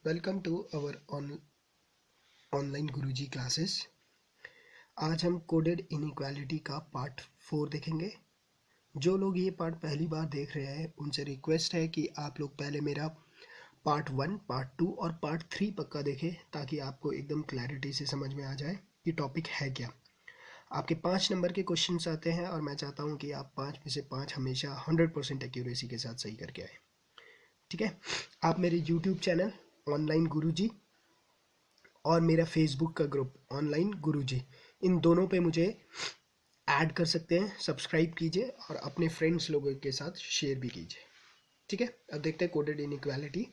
Welcome to our online Guruji classes. आज हम coded inequality का पार्ट 4 देखेंगे। जो लोग ये पार्ट पहली बार देख रहे हैं उनसे रिक्वेस्ट है कि आप लोग पहले मेरा पार्ट 1, पार्ट 2 और पार्ट 3 पक्का देखें ताकि आपको एकदम क्लैरिटी से समझ में आ जाए कि टॉपिक है क्या। आपके 5 नंबर के क्वेश्चंस आते हैं और मैं चाहता हूँ कि आप 5 में से 5 हमेशा 100% एक्यूरेसी के साथ सही करके आए। ठीक है, आप मेरे यूट्यूब चैनल ऑनलाइन गुरुजी और मेरा फेसबुक का ग्रुप ऑनलाइन गुरुजी, इन दोनों पे मुझे ऐड कर सकते हैं। सब्सक्राइब कीजिए और अपने फ्रेंड्स लोगों के साथ शेयर भी कीजिए। ठीक है, अब देखते हैं कोडेड इनइक्वालिटी।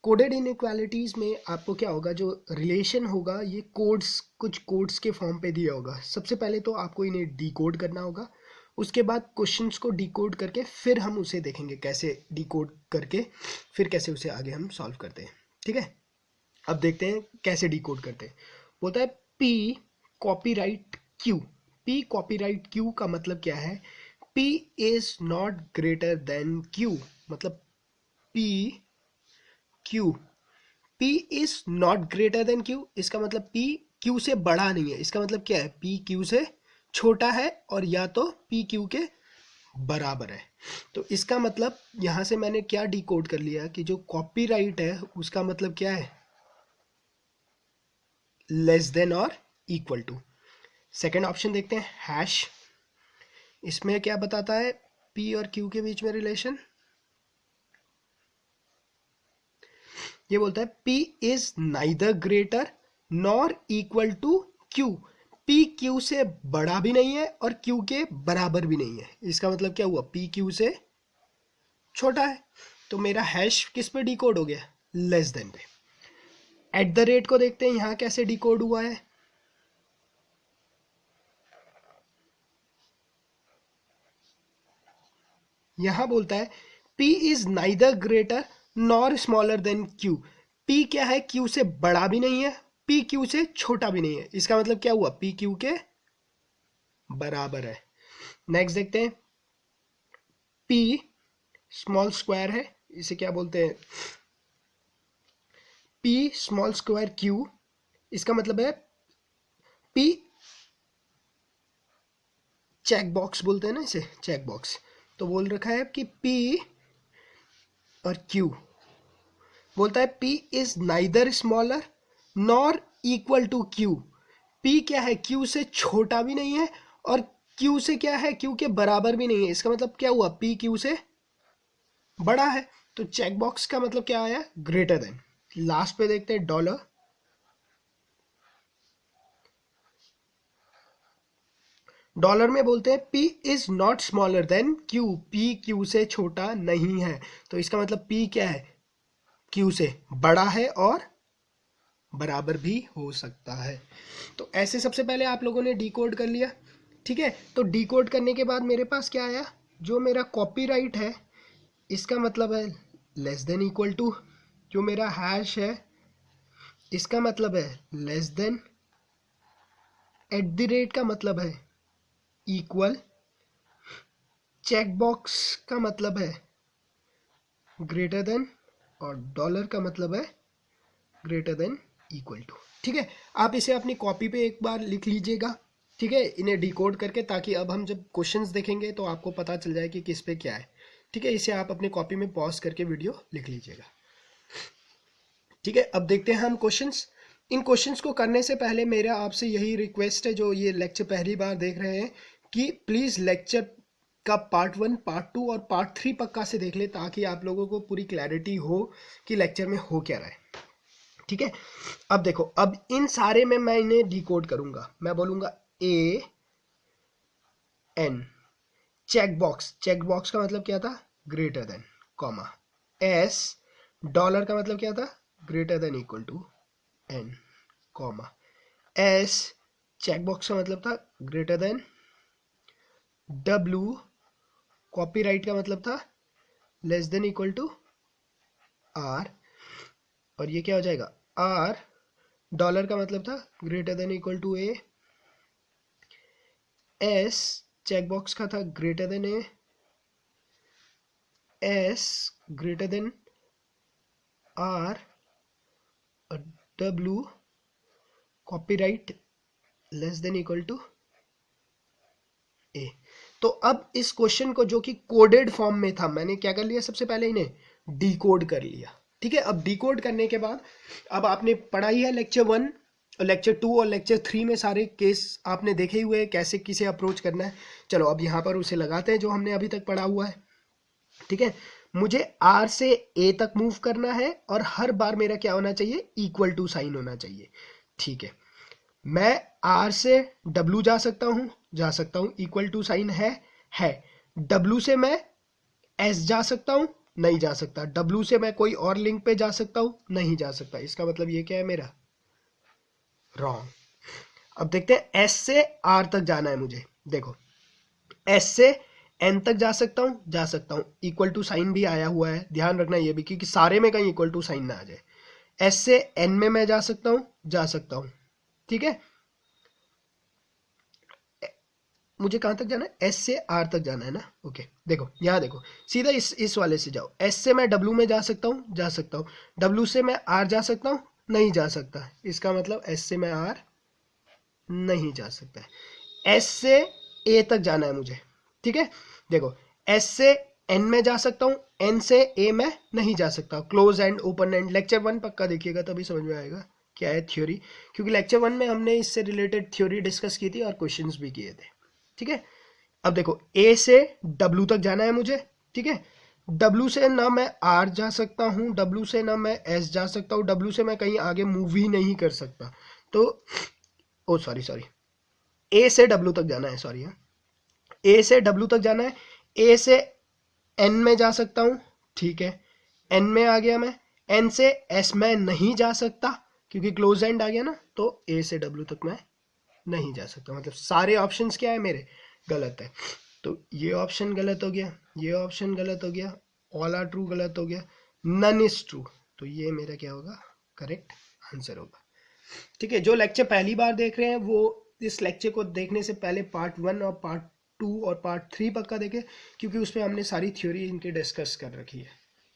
कोडेड इनइक्वालिटीज़ में आपको क्या होगा, जो रिलेशन होगा ये कुछ कोड्स के फॉर्म पे दिया होगा। सबसे पहले तो आपको इन्हें डिकोड करना होगा, उसके बाद क्वेश्चंस को डिकोड करके फिर हम उसे देखेंगे कैसे डिकोड करके फिर कैसे उसे आगे हम सॉल्व करते हैं। ठीक है, अब देखते हैं कैसे डिकोड करते हैं। बोलता है P copyright Q. P copyright Q का मतलब क्या है? P is not greater than Q, मतलब P Q, P is not greater than Q, इसका मतलब पी क्यू से बड़ा नहीं है। इसका मतलब क्या है? पी क्यू से छोटा है और या तो पी क्यू के बराबर है। तो इसका मतलब यहां से मैंने क्या डिकोड कर लिया कि जो कॉपीराइट है उसका मतलब क्या है? लेस देन और इक्वल टू। सेकेंड ऑप्शन देखते हैं, हैश। इसमें क्या बताता है पी और क्यू के बीच में रिलेशन? ये बोलता है P is neither greater nor equal to Q. P Q से बड़ा भी नहीं है और क्यू के बराबर भी नहीं है। इसका मतलब क्या हुआ? पी क्यू से छोटा है। तो मेरा हैश किस पे डिकोड हो गया? लेस देन पे। एट द रेट को देखते हैं यहां कैसे डिकोड हुआ है। यहां बोलता है P is neither greater nor smaller than Q। P क्या है? Q से बड़ा भी नहीं है, P Q से छोटा भी नहीं है। इसका मतलब क्या हुआ? P Q के बराबर है। नेक्स्ट देखते हैं, P स्मॉल स्क्वायर है, इसे क्या बोलते हैं? P स्मॉल स्क्वायर Q, इसका मतलब है P चेक बॉक्स बोलते हैं ना इसे, चेक बॉक्स। तो बोल रखा है कि P और Q, बोलता है P is neither smaller nor equal to Q। P क्या है? Q से छोटा भी नहीं है और Q से क्या है? Q के बराबर भी नहीं है। इसका मतलब क्या हुआ? P Q से बड़ा है। तो चेक बॉक्स का मतलब क्या आया? Greater than. लास्ट पे देखते हैं डॉलर। डॉलर में बोलते हैं P is not smaller than Q। P Q से छोटा नहीं है। तो इसका मतलब P क्या है? Q से बड़ा है और बराबर भी हो सकता है। तो ऐसे सबसे पहले आप लोगों ने डिकोड कर लिया। ठीक है, तो डिकोड करने के बाद मेरे पास क्या आया? जो मेरा कॉपीराइट है इसका मतलब है लेस देन इक्वल टू। जो मेरा हैश है इसका मतलब है less than. At the rate का मतलब है इक्वल। चेक बॉक्स का मतलब है ग्रेटर देन और डॉलर का मतलब है ग्रेटर देन इक्वल टू। ठीक है, आप इसे अपनी कॉपी पे एक बार लिख लीजिएगा। ठीक है, इन्हें डिकोड करके, ताकि अब हम जब क्वेश्चंस देखेंगे तो आपको पता चल जाए कि किस पे क्या है। ठीक है, इसे आप अपनी कॉपी में पॉज करके वीडियो लिख लीजिएगा। ठीक है, अब देखते हैं हम क्वेश्चंस। इन क्वेश्चंस को करने से पहले मेरा आपसे यही रिक्वेस्ट है, जो ये लेक्चर पहली बार देख रहे हैं, कि प्लीज़ लेक्चर का पार्ट 1, पार्ट 2 और पार्ट 3 पक्का से देख ले, ताकि आप लोगों को पूरी क्लैरिटी हो कि लेक्चर में हो क्या रहा है। ठीक है, अब देखो, अब इन सारे में मैं इन्हें डिकोड करूंगा। मैं बोलूंगा A N. Check box, check box का मतलब क्या था? Greater than, comma. S, dollar का मतलब क्या था? Greater than equal to N, comma. S, check box का मतलब था ग्रेटर देन। डब्ल्यू, कॉपीराइट का मतलब था less than equal to R, और ये क्या हो जाएगा? आर, डॉलर का मतलब था greater than equal to A. S, check box का था greater than A. S greater than R, W copyright less than equal to A. तो अब इस क्वेश्चन को जो कि कोडेड फॉर्म में था, मैंने क्या कर लिया, सबसे पहले इन्हें डिकोड कर लिया। ठीक है, अब डिकोड करने के बाद अब आपने पढ़ा ही है लेक्चर 1 और लेक्चर 2 और लेक्चर 3 में सारे केस आपने देखे ही हुए हैं कैसे किसे अप्रोच करना है। चलो अब यहाँ पर उसे लगाते हैं जो हमने अभी तक पढ़ा हुआ है। ठीक है, मुझे आर से ए तक मूव करना है और हर बार मेरा क्या होना चाहिए, इक्वल टू साइन होना चाहिए। ठीक है, मैं आर से डब्ल्यू जा सकता हूँ, इक्वल टू साइन है। डब्ल्यू से मैं एस जा सकता हूँ, नहीं जा सकता। डब्ल्यू से मैं कोई और लिंक पे जा सकता हूँ, नहीं जा सकता। इसका मतलब ये क्या है मेरा, रॉन्ग। अब देखते हैं, एस से आर तक जाना है मुझे। देखो, एस से एन तक जा सकता हूँ, इक्वल टू साइन भी आया हुआ है, ध्यान रखना ये भी, क्योंकि सारे में कहीं इक्वल टू साइन ना आ जाए। एस से एन में मैं जा सकता हूँ। ठीक है, मुझे कहां तक जाना है, एस से आर तक जाना है ना। ओके, देखो यहाँ देखो, सीधा इस वाले से जाओ। एस से मैं डब्ल्यू में जा सकता हूँ। डब्ल्यू से मैं आर जा सकता हूँ, नहीं जा सकता। इसका मतलब एस से मैं आर नहीं जा सकता है। एस से ए तक जाना है मुझे। ठीक है, देखो, एस से एन में जा सकता हूँ, एन से ए में नहीं जा सकता। Close and open and, lecture 1 पक्का देखिएगा तभी समझ में आएगा क्या है थ्योरी, क्योंकि लेक्चर 1 में हमने इससे रिलेटेड थ्योरी डिस्कस की थी और क्वेश्चंस भी किए थे। ठीक है, अब देखो, ए से डब्ल्यू तक जाना है मुझे। ठीक है, डब्ल्यू से ना मैं आर जा सकता हूँ, डब्ल्यू से ना मैं एस जा सकता हूँ, डब्ल्यू से मैं कहीं आगे मूव ही नहीं कर सकता। तो ओ सॉरी, ए से डब्ल्यू तक जाना है, सॉरी, ए से डब्ल्यू तक जाना है। ए से एन में जा सकता हूँ। ठीक है, एन में आ गया मैं। एन से एस में नहीं जा सकता क्योंकि क्लोज एंड आ गया ना, तो ए से डब्ल्यू तक मैं नहीं जा सकता। मतलब सारे ऑप्शंस क्या है मेरे, गलत है। तो ये ऑप्शन गलत हो गया, ये ऑप्शन गलत हो गया, ऑल आर ट्रू गलत हो गया, नन इज ट्रू। तो ये मेरा क्या होगा, करेक्ट आंसर होगा। ठीक है, जो लेक्चर पहली बार देख रहे हैं वो इस लेक्चर को देखने से पहले पार्ट 1 और पार्ट 2 और पार्ट 3 पक्का देखें, क्योंकि उसमें हमने सारी थ्योरी इनकी डिस्कस कर रखी है।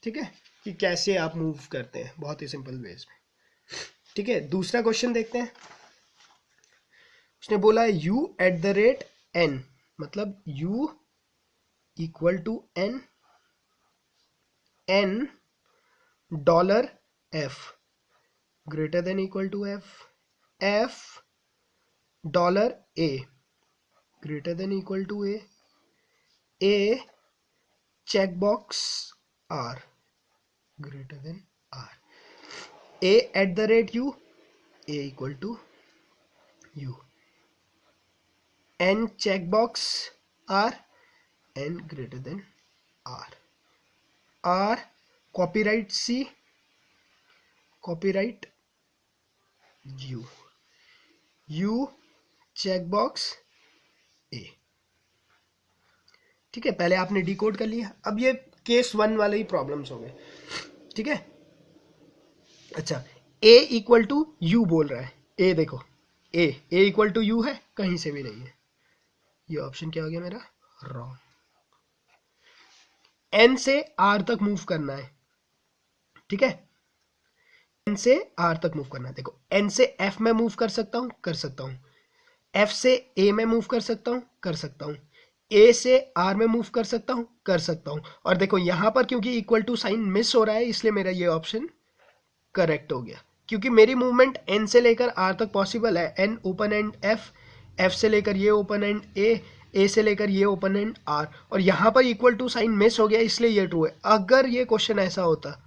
ठीक है, कि कैसे आप मूव करते हैं बहुत ही सिंपल वेज में। ठीक है, दूसरा क्वेश्चन देखते हैं। उसने बोला है u@n, मतलब u equal to n $f greater than equal to f $a greater than equal to a check box r greater than r, a@u, a equal to u, n check box r, n greater than r, r copyright c, copyright u, u check box a। ठीक है, पहले आपने decode कर लिया। अब ये case 1 वाले ही problems हो गए। ठीक है, अच्छा, a इक्वल टू यू बोल रहा है। a देखो, a इक्वल टू यू है, कहीं से भी नहीं है। ये ऑप्शन क्या हो गया मेरा, रॉन्ग। n से r तक मूव करना है। ठीक है, n से r तक मूव करना है। देखो, n से f में मूव कर सकता हूँ, f से a में मूव कर सकता हूँ, a से r में मूव कर सकता हूँ। और देखो यहाँ पर क्योंकि इक्वल टू साइन मिस हो रहा है, इसलिए मेरा ये ऑप्शन करेक्ट हो गया, क्योंकि मेरी मूवमेंट n से लेकर r तक पॉसिबल है। n ओपन एंड f से लेकर ये ओपन एंड a से लेकर ये ओपन एंड r, और यहाँ पर इक्वल टू साइन मिस हो गया, इसलिए ये ट्रू है। अगर ये क्वेश्चन ऐसा होता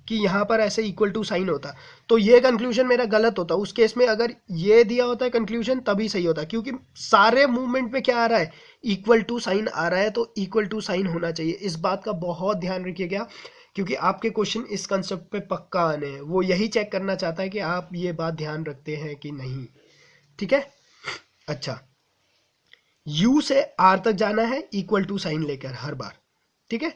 कि यहाँ पर ऐसे इक्वल टू साइन होता तो ये कंक्लूजन मेरा गलत होता। उस केस में अगर ये दिया होता है कंक्लूजन तभी सही होता, क्योंकि सारे मूवमेंट में क्या आ रहा है, इक्वल टू साइन आ रहा है, तो इक्वल टू साइन होना चाहिए। इस बात का बहुत ध्यान रखिएगा, क्योंकि आपके क्वेश्चन इस कंसेप्ट पे पक्का आने हैं। वो यही चेक करना चाहता है कि आप ये बात ध्यान रखते हैं कि नहीं। ठीक है, अच्छा, u से r तक जाना है इक्वल टू साइन लेकर हर बार। ठीक है,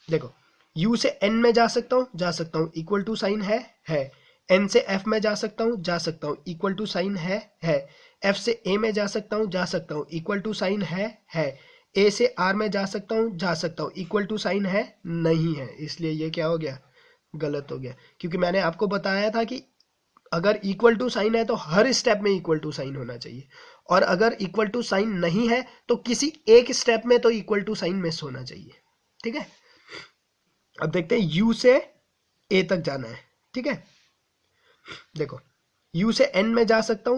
देखो, u से n में जा सकता हूँ, इक्वल टू साइन है। n से f में जा सकता हूँ, इक्वल टू साइन है। f से a में जा सकता हूँ, इक्वल टू साइन है। a से r में जा सकता हूँ, इक्वल टू साइन है नहीं है, इसलिए ये क्या हो गया, गलत हो गया। क्योंकि मैंने आपको बताया था कि अगर इक्वल टू साइन है तो हर स्टेप में इक्वल टू साइन होना चाहिए, और अगर इक्वल टू साइन नहीं है तो किसी एक स्टेप में तो इक्वल टू साइन मिस होना चाहिए। ठीक है, अब देखते हैं यू से ए तक जाना है। ठीक है, देखो u से n में जा सकता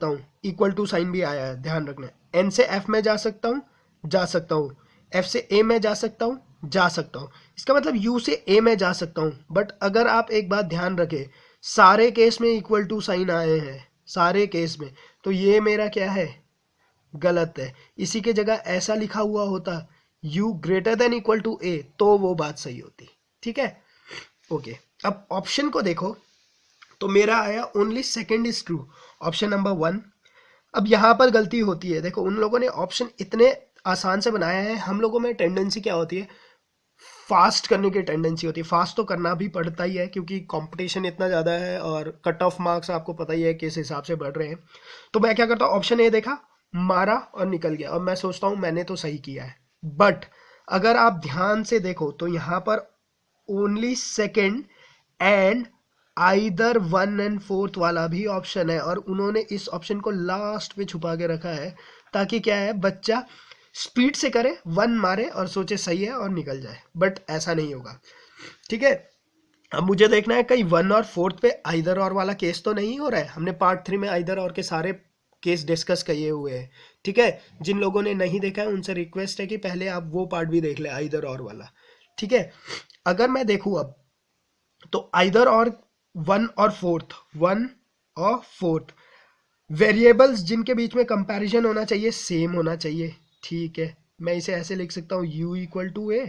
हूँ, इक्वल टू साइन भी आया है, ध्यान रखना है। n से f में जा सकता हूँ, f से a में जा सकता हूँ, इसका मतलब u से a में जा सकता हूँ। बट अगर आप एक बात ध्यान रखें, सारे केस में इक्वल टू साइन आए हैं, सारे केस में, तो ये मेरा क्या है, गलत है। इसी के जगह ऐसा लिखा हुआ होता u greater than equal to a, तो वो बात सही होती। ठीक है, ओके। अब ऑप्शन को देखो तो मेरा आया only second is true, option number 1। अब यहाँ पर गलती होती है, देखो उन लोगों ने ऑप्शन इतने आसान से बनाया है, हम लोगों में टेंडेंसी क्या होती है, फास्ट करने की टेंडेंसी होती है। फास्ट तो करना भी पड़ता ही है क्योंकि कंपटीशन इतना ज़्यादा है और कट ऑफ मार्क्स आपको पता ही है किस हिसाब से बढ़ रहे हैं। तो मैं क्या करता हूँ, ऑप्शन ए देखा, मारा और निकल गया, और मैं सोचता हूँ मैंने तो सही किया है। बट अगर आप ध्यान से देखो तो यहाँ पर only second and either 1 and 4 वाला भी ऑप्शन है, और उन्होंने इस ऑप्शन को लास्ट में छुपा के रखा है ताकि क्या है, बच्चा स्पीड से करे, 1 मारे और सोचे सही है और निकल जाए। बट ऐसा नहीं होगा। ठीक है, अब मुझे देखना है कहीं 1 और 4 पे आइदर और वाला केस तो नहीं हो रहा है। हमने पार्ट 3 में आइदर और के सारे केस डिस्कस किए हुए हैं। ठीक है, जिन लोगों ने नहीं देखा है उनसे रिक्वेस्ट है कि पहले आप वो पार्ट भी देख ले, आइदर और वाला। ठीक है, अगर मैं देखूं अब तो आइदर और 1 और 4th वेरिएबल्स जिनके बीच में कंपैरिजन होना चाहिए सेम होना चाहिए। ठीक है, मैं इसे ऐसे लिख सकता हूँ u इक्वल टू ए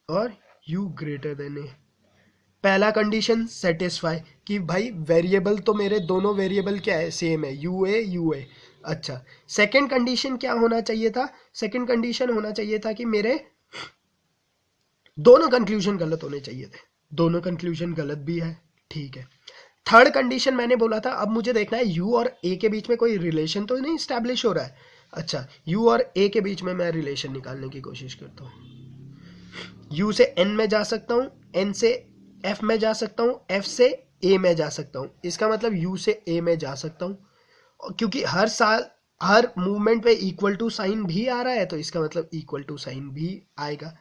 और u ग्रेटर देन ए। पहला कंडीशन सेटिस्फाई कि भाई वेरिएबल तो मेरे दोनों वेरिएबल क्या है, सेम है, u a। अच्छा, सेकंड कंडीशन क्या होना चाहिए था, सेकंड कंडीशन होना चाहिए था कि मेरे दोनों कंक्लूजन गलत होने चाहिए थे, दोनों कंक्लूजन गलत भी है। ठीक है, थर्ड कंडीशन मैंने बोला था, अब मुझे देखना है u और a के बीच में कोई रिलेशन तो नहीं स्टैब्लिश हो रहा है। अच्छा, u और a के बीच में मैं रिलेशन निकालने की कोशिश करता हूँ। u से n में जा सकता हूँ, n से f में जा सकता हूँ, f से a में जा सकता हूँ, इसका मतलब u से a में जा सकता हूँ। क्योंकि हर साल हर मूवमेंट पे इक्वल टू साइन भी आ रहा है, तो इसका मतलब इक्वल टू साइन भी आएगा।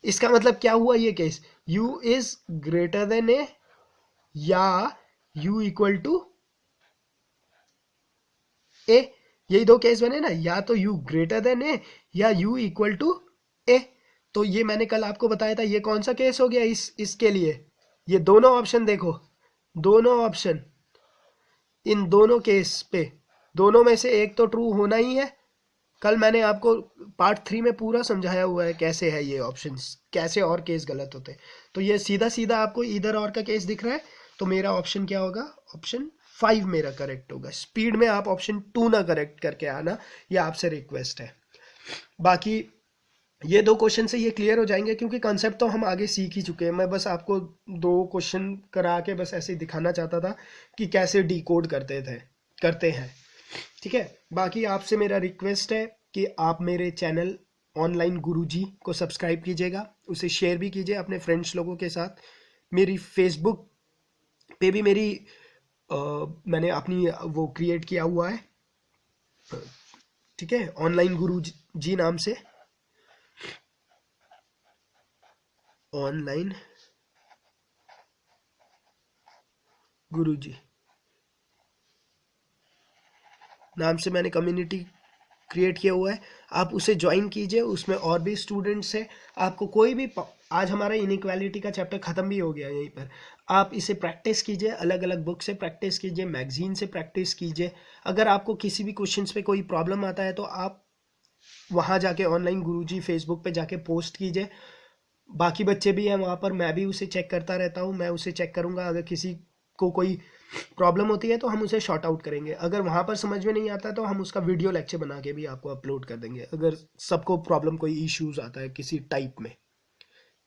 इसका मतलब क्या हुआ ये case, u is greater than a या u इक्वल टू a, यही दो केस बने ना, या तो u ग्रेटर देन a या u इक्वल टू a। तो ये मैंने कल आपको बताया था, ये कौन सा केस हो गया इसके लिए, ये दोनों ऑप्शन देखो, दोनों ऑप्शन, इन दोनों केस पे दोनों में से एक तो ट्रू होना ही है। कल मैंने आपको पार्ट 3 में पूरा समझाया हुआ है कैसे है ये ऑप्शंस, कैसे और केस गलत होते हैं। तो ये सीधा सीधा आपको इधर और का केस दिख रहा है, तो मेरा ऑप्शन क्या होगा, ऑप्शन 5 मेरा करेक्ट होगा। स्पीड में आप ऑप्शन 2 ना करेक्ट करके आना, ये आपसे रिक्वेस्ट है। बाकी ये 2 क्वेश्चन से ये क्लियर हो जाएंगे क्योंकि कंसेप्ट तो हम आगे सीख ही चुके हैं। मैं बस आपको 2 क्वेश्चन करा के बस ऐसे दिखाना चाहता था कि कैसे डिकोड करते हैं। ठीक है, बाकी आपसे मेरा रिक्वेस्ट है कि आप मेरे चैनल ऑनलाइन गुरुजी को सब्सक्राइब कीजिएगा, उसे शेयर भी कीजिए अपने फ्रेंड्स लोगों के साथ। मेरी फेसबुक पे भी मैंने अपनी वो क्रिएट किया हुआ है, ठीक है, ऑनलाइन गुरुजी नाम से, ऑनलाइन गुरुजी नाम से मैंने कम्युनिटी क्रिएट किया हुआ है। आप उसे ज्वाइन कीजिए, उसमें और भी स्टूडेंट्स हैं। आपको कोई भी, आज हमारा इनइक्वालिटी का चैप्टर ख़त्म भी हो गया यहीं पर, आप इसे प्रैक्टिस कीजिए, अलग अलग बुक से प्रैक्टिस कीजिए, मैगजीन से प्रैक्टिस कीजिए। अगर आपको किसी भी क्वेश्चंस पे कोई प्रॉब्लम आता है तो आप वहाँ जाके ऑनलाइन गुरुजी फेसबुक पे जाके पोस्ट कीजिए। बाकी बच्चे भी हैं वहाँ पर, मैं भी उसे चेक करता रहता हूँ, मैं उसे चेक करूँगा। अगर किसी को कोई प्रॉब्लम होती है तो हम उसे शॉर्ट आउट करेंगे। अगर वहाँ पर समझ में नहीं आता तो हम उसका वीडियो लेक्चर बना के भी आपको अपलोड कर देंगे, अगर सबको प्रॉब्लम कोई इश्यूज आता है किसी टाइप में।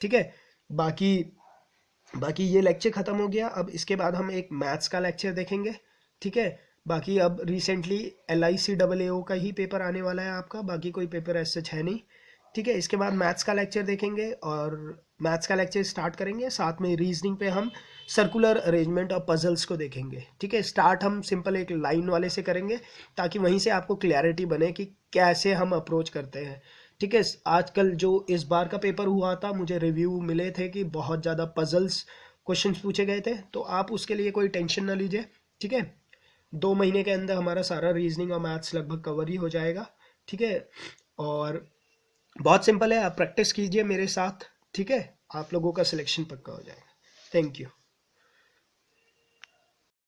ठीक है, बाकी ये लेक्चर ख़त्म हो गया। अब इसके बाद हम एक मैथ्स का लेक्चर देखेंगे। ठीक है, बाकी अब रिसेंटली LICAAO का ही पेपर आने वाला है आपका, बाकी कोई पेपर ऐसा है नहीं। ठीक है, इसके बाद मैथ्स का लेक्चर देखेंगे और मैथ्स का लेक्चर स्टार्ट करेंगे, साथ में रीजनिंग पे हम सर्कुलर अरेंजमेंट और पजल्स को देखेंगे। ठीक है, स्टार्ट हम सिंपल एक लाइन वाले से करेंगे ताकि वहीं से आपको क्लैरिटी बने कि कैसे हम अप्रोच करते हैं। ठीक है, आजकल जो इस बार का पेपर हुआ था, मुझे रिव्यू मिले थे कि बहुत ज़्यादा पजल्स क्वेश्चंस पूछे गए थे, तो आप उसके लिए कोई टेंशन ना लीजिए। ठीक है, 2 महीने के अंदर हमारा सारा रीजनिंग और मैथ्स लगभग कवर ही हो जाएगा। ठीक है, और बहुत सिंपल है, आप प्रैक्टिस कीजिए मेरे साथ। ठीक है, आप लोगों का सिलेक्शन पक्का हो जाएगा। Thank you.